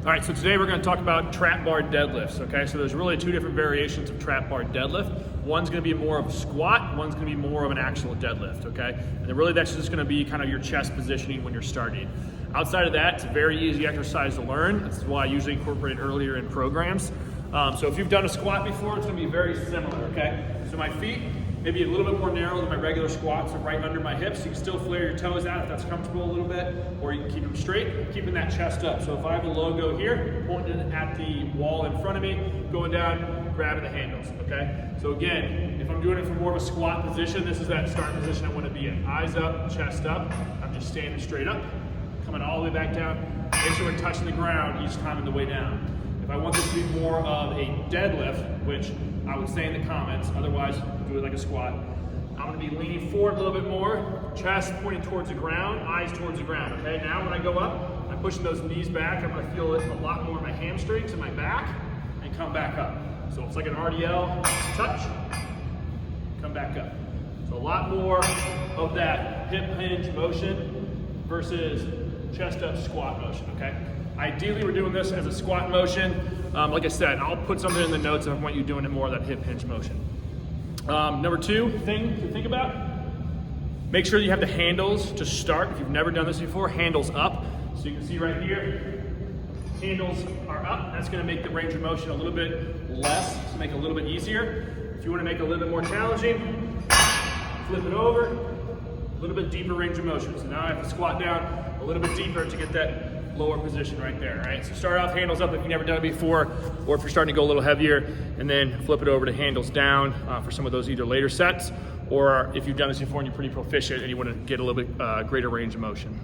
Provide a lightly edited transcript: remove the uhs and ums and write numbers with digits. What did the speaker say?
All right, so today we're going to talk about trap bar deadlifts, okay? So there's really two different variations of trap bar deadlift. One's going to be more of a squat, one's going to be more of an actual deadlift, okay? And then really that's just going to be kind of your chest positioning when you're starting. Outside of that, it's a very easy exercise to learn. This is why I usually incorporate it earlier in programs. So if you've done a squat before, it's going to be very similar, okay? So my feet, maybe a little bit more narrow than my regular squats, are right under my hips. You can still flare your toes out if that's comfortable a little bit, or you can keep them straight, keeping that chest up. So if I have a logo here, pointing at the wall in front of me, going down, grabbing the handles, okay? So again, if I'm doing it from more of a squat position, this is that start position I want to be in. Eyes up, chest up. I'm just standing straight up, coming all the way back down. Make sure we're touching the ground each time on the way down. If I want this to be more of a deadlift, which I would say in the comments, otherwise do it like a squat, I'm gonna be leaning forward a little bit more, chest pointing towards the ground, eyes towards the ground, okay? Now when I go up, I'm pushing those knees back. I'm gonna feel it a lot more in my hamstrings and my back, and come back up. So it's like an RDL, touch, come back up. So a lot more of that hip hinge motion versus chest up squat motion, okay? Ideally, we're doing this as a squat motion. Like I said, I'll put something in the notes if I want you doing it more of that hip hinge motion. Number two thing to think about, make sure you have the handles to start. If you've never done this before, handles up. So you can see right here, handles are up. That's gonna make the range of motion a little bit less, to make it a little bit easier. If you wanna make it a little bit more challenging, flip it over, a little bit deeper range of motion. So now I have to squat down a little bit deeper to get that lower position right there, right? So start off handles up if you've never done it before, or if you're starting to go a little heavier, and then flip it over to handles down for some of those either later sets, or if you've done this before and you're pretty proficient and you want to get a little bit greater range of motion.